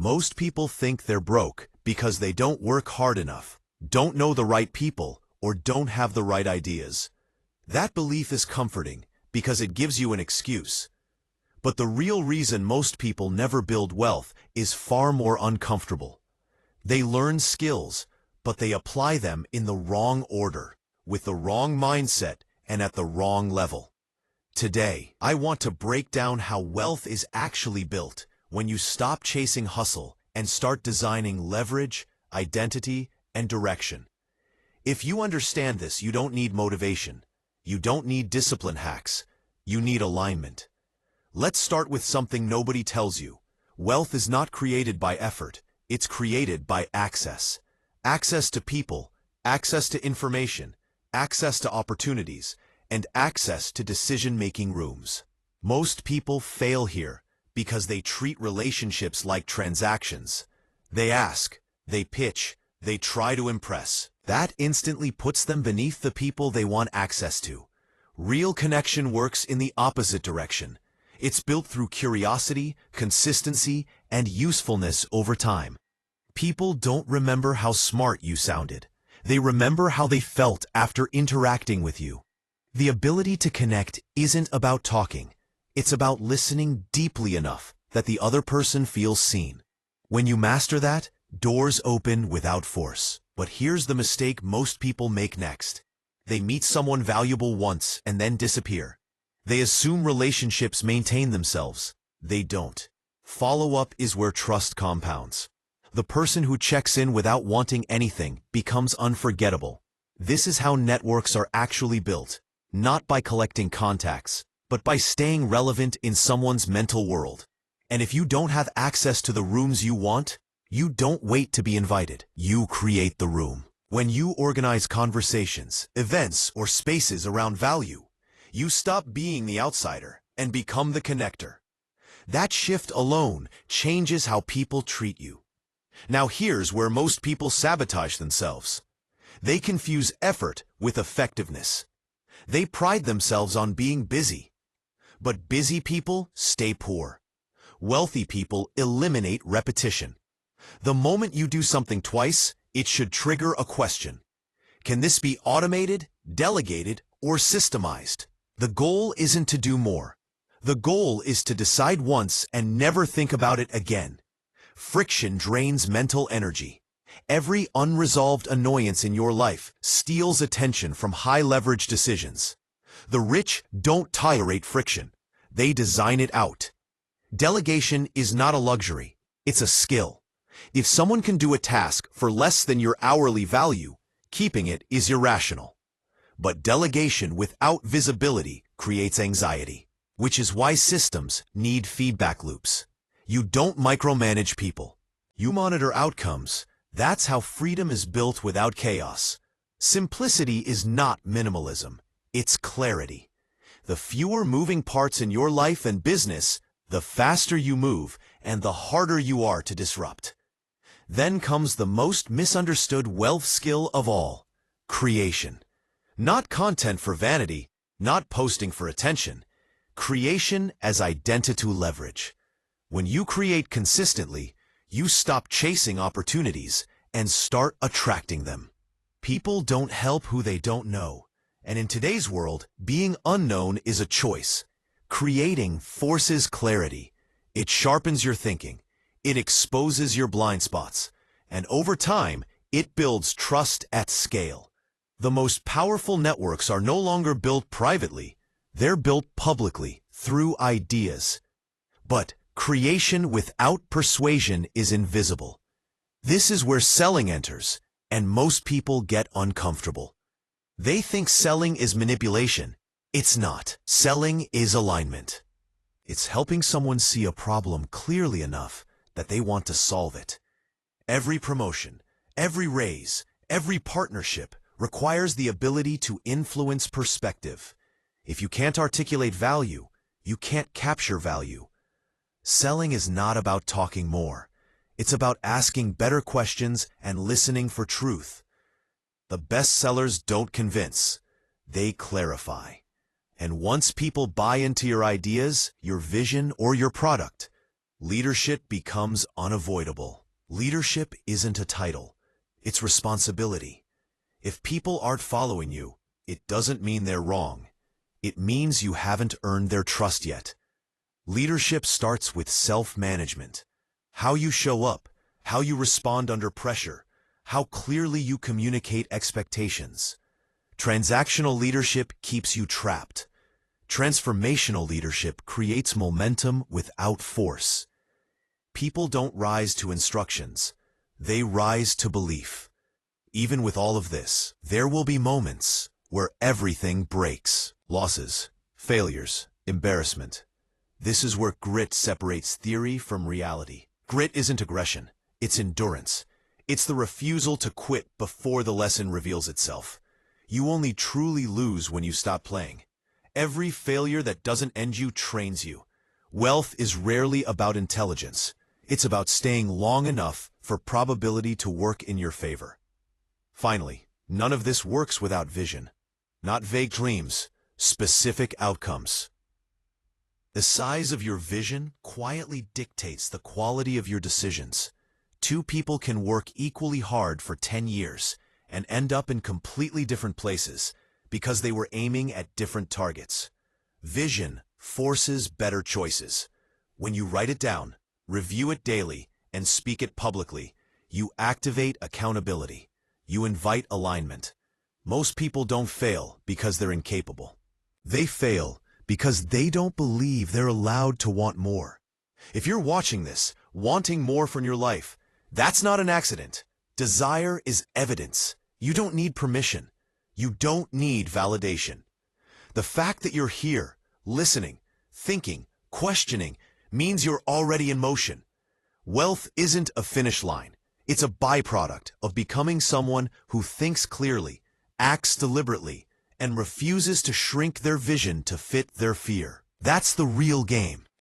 Most people think they're broke because they don't work hard enough, don't know the right people, or don't have the right ideas. That belief is comforting because it gives you an excuse. But the real reason most people never build wealth is far more uncomfortable. They learn skills, but they apply them in the wrong order, with the wrong mindset, and at the wrong level. Today, I want to break down how wealth is actually built when you stop chasing hustle and start designing leverage, identity, and direction. If you understand this, you don't need motivation. You don't need discipline hacks. You need alignment. Let's start with something nobody tells you. Wealth is not created by effort. It's created by access. Access to people, access to information, access to opportunities, and access to decision-making rooms. Most people fail here because they treat relationships like transactions. They ask, they pitch, they try to impress. That instantly puts them beneath the people they want access to. Real connection works in the opposite direction. It's built through curiosity, consistency, and usefulness over time. People don't remember how smart you sounded. They remember how they felt after interacting with you. The ability to connect isn't about talking. It's about listening deeply enough that the other person feels seen. When you master that, doors open without force. But here's the mistake most people make next. They meet someone valuable once and then disappear. They assume relationships maintain themselves. They don't. Follow-up is where trust compounds. The person who checks in without wanting anything becomes unforgettable. This is how networks are actually built, not by collecting contacts, but by staying relevant in someone's mental world. And if you don't have access to the rooms you want, you don't wait to be invited. You create the room. When you organize conversations, events, or spaces around value, you stop being the outsider and become the connector. That shift alone changes how people treat you. Now here's where most people sabotage themselves. They confuse effort with effectiveness. They pride themselves on being busy. But busy people stay poor. Wealthy people eliminate repetition. The moment you do something twice, it should trigger a question. Can this be automated, delegated, or systemized? The goal isn't to do more. The goal is to decide once and never think about it again. Friction drains mental energy. Every unresolved annoyance in your life steals attention from high-leverage decisions. The rich don't tolerate friction. They design it out. Delegation is not a luxury. It's a skill. If someone can do a task for less than your hourly value, keeping it is irrational. But delegation without visibility creates anxiety, which is why systems need feedback loops. You don't micromanage people. You monitor outcomes. That's how freedom is built without chaos. Simplicity is not minimalism. It's clarity. The fewer moving parts in your life and business, the faster you move and the harder you are to disrupt. Then comes the most misunderstood wealth skill of all, creation. Not content for vanity, not posting for attention. Creation as identity leverage. When you create consistently, you stop chasing opportunities and start attracting them. People don't help who they don't know. And in today's world, being unknown is a choice. Creating forces clarity. It sharpens your thinking. It exposes your blind spots. And over time, it builds trust at scale. The most powerful networks are no longer built privately. They're built publicly, through ideas. But creation without persuasion is invisible. This is where selling enters, and most people get uncomfortable. They think selling is manipulation. It's not. Selling is alignment. It's helping someone see a problem clearly enough that they want to solve it. Every promotion, every raise, every partnership requires the ability to influence perspective. If you can't articulate value, you can't capture value. Selling is not about talking more. It's about asking better questions and listening for truth. The best sellers don't convince. They clarify. And once people buy into your ideas, your vision, or your product, leadership becomes unavoidable. Leadership isn't a title, it's responsibility. If people aren't following you, it doesn't mean they're wrong. It means you haven't earned their trust yet. Leadership starts with self-management. How you show up, how you respond under pressure, how clearly you communicate expectations. Transactional leadership keeps you trapped. Transformational leadership creates momentum without force. People don't rise to instructions, they rise to belief. Even with all of this, there will be moments where everything breaks. Losses, failures, embarrassment. This is where grit separates theory from reality. Grit isn't aggression, it's endurance. It's the refusal to quit before the lesson reveals itself. You only truly lose when you stop playing. Every failure that doesn't end you trains you. Wealth is rarely about intelligence. It's about staying long enough for probability to work in your favor. Finally, none of this works without vision. Not vague dreams, specific outcomes. The size of your vision quietly dictates the quality of your decisions. Two people can work equally hard for 10 years and end up in completely different places because they were aiming at different targets. Vision forces better choices. When you write it down, review it daily, and speak it publicly, you activate accountability. You invite alignment. Most people don't fail because they're incapable. They fail because they don't believe they're allowed to want more. If you're watching this, wanting more from your life, that's not an accident. Desire is evidence. You don't need permission. You don't need validation. The fact that you're here, listening, thinking, questioning, means you're already in motion. Wealth isn't a finish line. It's a byproduct of becoming someone who thinks clearly, acts deliberately, and refuses to shrink their vision to fit their fear. That's the real game.